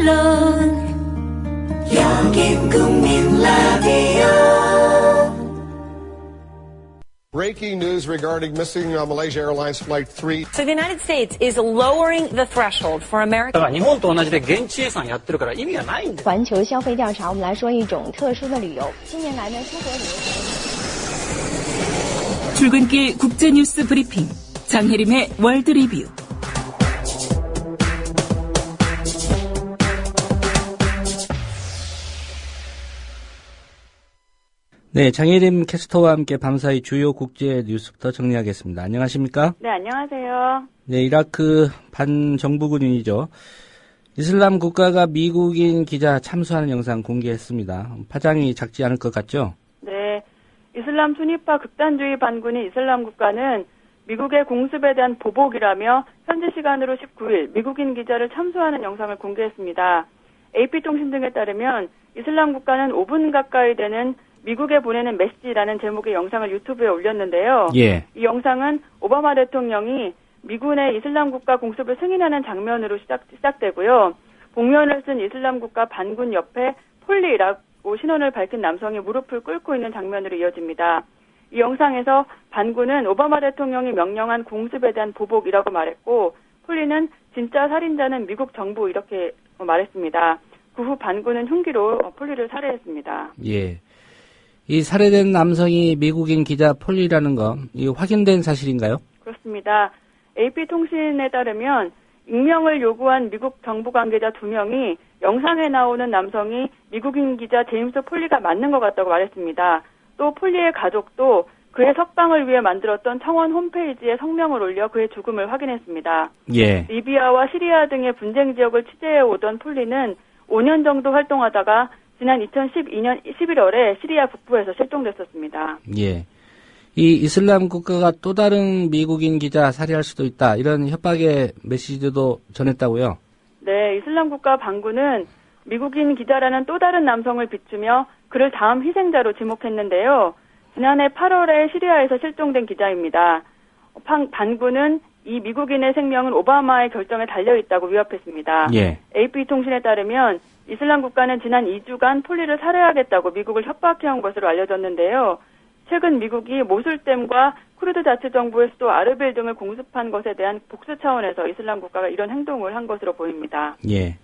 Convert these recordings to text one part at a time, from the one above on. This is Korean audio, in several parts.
물론 여긴 국민 라디오. Breaking news regarding missing Malaysia Airlines Flight 3. So the United States is lowering the threshold for American. 日本と同じで現地予算やってるから意味がないんです。环球消费调查，我们来说一种特殊的旅游。近年来呢，出国旅游。 출근길 국제뉴스 브리핑 장혜림의 월드 리뷰. 네, 장혜림 캐스터와 함께 밤사이 주요 국제 뉴스부터 정리하겠습니다. 안녕하십니까? 네, 안녕하세요. 네, 이라크 반정부군이죠. 이슬람 국가가 미국인 기자 참수하는 영상 공개했습니다. 파장이 작지 않을 것 같죠? 네, 이슬람 순위파 극단주의 반군인 이슬람 국가는 미국의 공습에 대한 보복이라며 현지 시간으로 19일 미국인 기자를 참수하는 영상을 공개했습니다. AP통신 등에 따르면 이슬람 국가는 5분 가까이 되는 미국에 보내는 메시지라는 제목의 영상을 유튜브에 올렸는데요. 예. 이 영상은 오바마 대통령이 미군의 이슬람 국가 공습을 승인하는 장면으로 시작되고요. 복면을 쓴 이슬람 국가 반군 옆에 폴리라고 신원을 밝힌 남성이 무릎을 꿇고 있는 장면으로 이어집니다. 이 영상에서 반군은 오바마 대통령이 명령한 공습에 대한 보복이라고 말했고, 폴리는 진짜 살인자는 미국 정부 이렇게 말했습니다. 그 후 반군은 흉기로 폴리를 살해했습니다. 예. 이 살해된 남성이 미국인 기자 폴리라는 거, 이 확인된 사실인가요? 그렇습니다. AP통신에 따르면 익명을 요구한 미국 정부 관계자 2명이 영상에 나오는 남성이 미국인 기자 제임스 폴리가 맞는 것 같다고 말했습니다. 또 폴리의 가족도 그의 석방을 위해 만들었던 청원 홈페이지에 성명을 올려 그의 죽음을 확인했습니다. 예. 리비아와 시리아 등의 분쟁 지역을 취재해 오던 폴리는 5년 정도 활동하다가 지난 2012년 11월에 시리아 북부에서 실종됐었습니다. 예. 이 이슬람 국가가 또 다른 미국인 기자 살해할 수도 있다. 이런 협박의 메시지도 전했다고요? 네, 이슬람 국가 반군은 미국인 기자라는 또 다른 남성을 비추며 그를 다음 희생자로 지목했는데요. 지난해 8월에 시리아에서 실종된 기자입니다. 반군은 이 미국인의 생명은 오바마의 결정에 달려있다고 위협했습니다. 예. AP통신에 따르면 이슬람 국가는 지난 2주간 폴리를 살해하겠다고 미국을 협박해온 것으로 알려졌는데요. 최근 미국이 모술댐과 쿠르드 자치정부의 수도 아르빌 등을 공습한 것에 대한 복수 차원에서 이슬람 국가가 이런 행동을 한 것으로 보입니다. 예.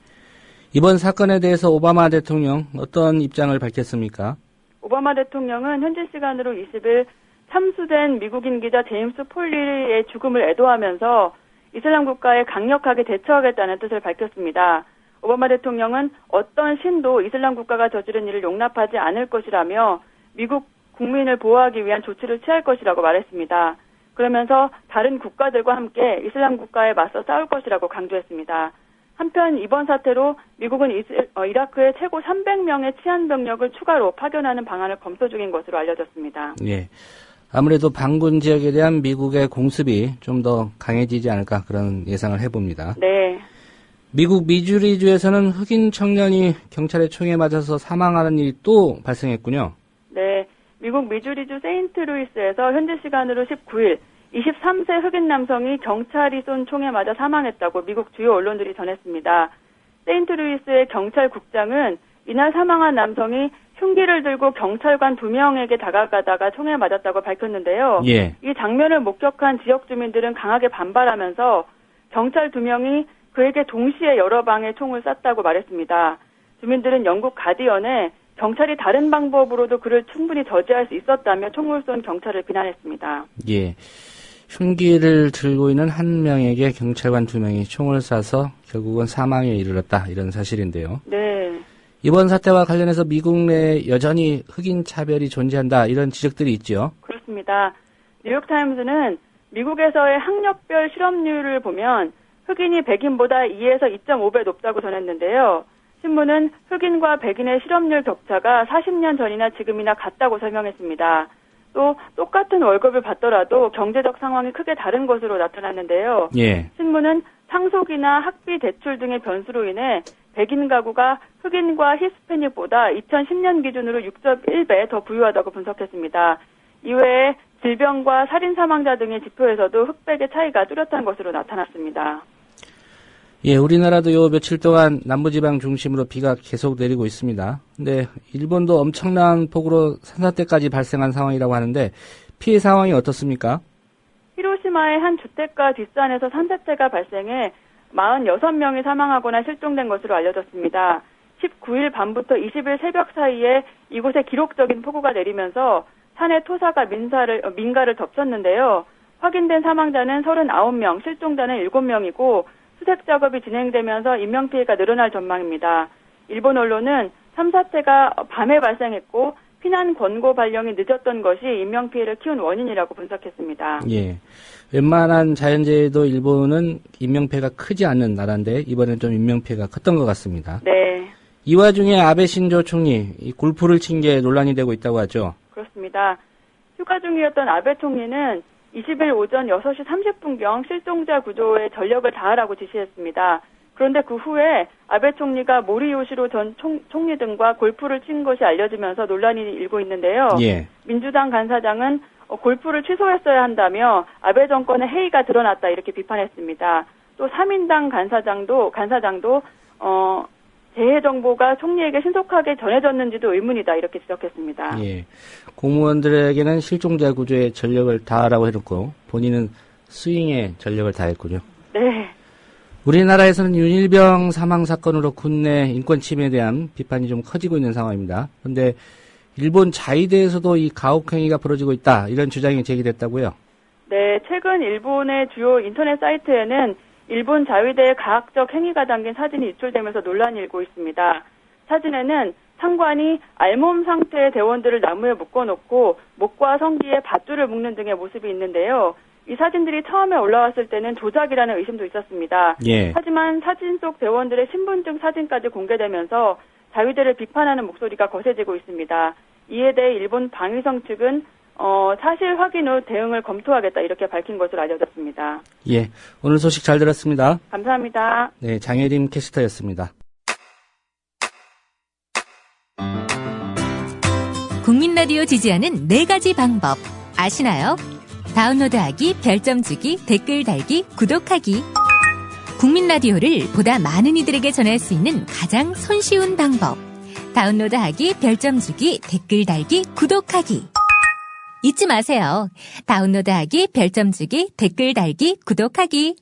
이번 사건에 대해서 오바마 대통령 어떤 입장을 밝혔습니까? 오바마 대통령은 현지 시간으로 20일 참수된 미국인 기자 제임스 폴리의 죽음을 애도하면서 이슬람 국가에 강력하게 대처하겠다는 뜻을 밝혔습니다. 오바마 대통령은 어떤 신도 이슬람 국가가 저지른 일을 용납하지 않을 것이라며 미국 국민을 보호하기 위한 조치를 취할 것이라고 말했습니다. 그러면서 다른 국가들과 함께 이슬람 국가에 맞서 싸울 것이라고 강조했습니다. 한편 이번 사태로 미국은 이라크에 최고 300명의 치안병력을 추가로 파견하는 방안을 검토 중인 것으로 알려졌습니다. 예. 아무래도 반군 지역에 대한 미국의 공습이 좀 더 강해지지 않을까 그런 예상을 해봅니다. 네. 미국 미주리주에서는 흑인 청년이 경찰의 총에 맞아서 사망하는 일이 또 발생했군요. 네. 미국 미주리주 세인트루이스에서 현지 시간으로 19일 23세 흑인 남성이 경찰이 쏜 총에 맞아 사망했다고 미국 주요 언론들이 전했습니다. 세인트루이스의 경찰국장은 이날 사망한 남성이 흉기를 들고 경찰관 2명에게 다가가다가 총에 맞았다고 밝혔는데요. 예. 이 장면을 목격한 지역 주민들은 강하게 반발하면서 경찰 2명이 그에게 동시에 여러 방에 총을 쐈다고 말했습니다. 주민들은 영국 가디언에 경찰이 다른 방법으로도 그를 충분히 저지할 수 있었다며 총을 쏜 경찰을 비난했습니다. 예. 흉기를 들고 있는 한 명에게 경찰관 2명이 총을 쏴서 결국은 사망에 이르렀다. 이런 사실인데요. 네. 이번 사태와 관련해서 미국 내에 여전히 흑인 차별이 존재한다. 이런 지적들이 있죠. 그렇습니다. 뉴욕타임스는 미국에서의 학력별 실업률을 보면 흑인이 백인보다 2에서 2.5배 높다고 전했는데요. 신문은 흑인과 백인의 실업률 격차가 40년 전이나 지금이나 같다고 설명했습니다. 또 똑같은 월급을 받더라도 경제적 상황이 크게 다른 것으로 나타났는데요. 예. 신문은 상속이나 학비 대출 등의 변수로 인해 백인 가구가 흑인과 히스패닉보다 2010년 기준으로 6.1배 더 부유하다고 분석했습니다. 이외에 질병과 살인 사망자 등의 지표에서도 흑백의 차이가 뚜렷한 것으로 나타났습니다. 예, 우리나라도 요 며칠 동안 남부지방 중심으로 비가 계속 내리고 있습니다. 근데 일본도 엄청난 폭우로 산사태까지 발생한 상황이라고 하는데 피해 상황이 어떻습니까? 히로시마의 한 주택가 뒷산에서 산사태가 발생해 46명이 사망하거나 실종된 것으로 알려졌습니다. 19일 밤부터 20일 새벽 사이에 이곳에 기록적인 폭우가 내리면서 산의 토사가 민가를 덮쳤는데요. 확인된 사망자는 39명, 실종자는 7명이고 수색 작업이 진행되면서 인명피해가 늘어날 전망입니다. 일본 언론은 참사태가 밤에 발생했고 피난 권고 발령이 늦었던 것이 인명피해를 키운 원인이라고 분석했습니다. 예. 웬만한 자연재해도 일본은 인명피해가 크지 않는 나라인데 이번엔 좀 인명피해가 컸던 것 같습니다. 네. 이 와중에 아베 신조 총리 이 골프를 친 게 논란이 되고 있다고 하죠. 그렇습니다. 휴가 중이었던 아베 총리는 20일 오전 6시 30분경 실종자 구조에 전력을 다하라고 지시했습니다. 그런데 그 후에 아베 총리가 모리 요시로 전 총리 등과 골프를 친 것이 알려지면서 논란이 일고 있는데요. 예. 민주당 간사장은 골프를 취소했어야 한다며 아베 정권의 해이가 드러났다 이렇게 비판했습니다. 또 3인당 간사장도 재해 정보가 총리에게 신속하게 전해졌는지도 의문이다 이렇게 지적했습니다. 예. 공무원들에게는 실종자 구조에 전력을 다하라고 해놓고 본인은 스윙에 전력을 다했군요. 네. 우리나라에서는 윤일병 사망 사건으로 국내 인권 침해에 대한 비판이 좀 커지고 있는 상황입니다. 그런데 일본 자위대에서도 이 가혹행위가 벌어지고 있다 이런 주장이 제기됐다고요? 네. 최근 일본의 주요 인터넷 사이트에는 일본 자위대의 가학적 행위가 담긴 사진이 유출되면서 논란이 일고 있습니다. 사진에는 상관이 알몸 상태의 대원들을 나무에 묶어놓고 목과 성기에 밧줄을 묶는 등의 모습이 있는데요. 이 사진들이 처음에 올라왔을 때는 조작이라는 의심도 있었습니다. 예. 하지만 사진 속 대원들의 신분증 사진까지 공개되면서 자위대를 비판하는 목소리가 거세지고 있습니다. 이에 대해 일본 방위성 측은 사실 확인 후 대응을 검토하겠다 이렇게 밝힌 것으로 알려졌습니다. 예, 오늘 소식 잘 들었습니다. 감사합니다. 네, 장혜림 캐스터였습니다. 국민 라디오 지지하는 4가지 방법 아시나요? 다운로드하기, 별점 주기, 댓글 달기, 구독하기. 국민 라디오를 보다 많은 이들에게 전할 수 있는 가장 손쉬운 방법. 다운로드하기, 별점 주기, 댓글 달기, 구독하기. 잊지 마세요. 다운로드하기, 별점 주기, 댓글 달기, 구독하기.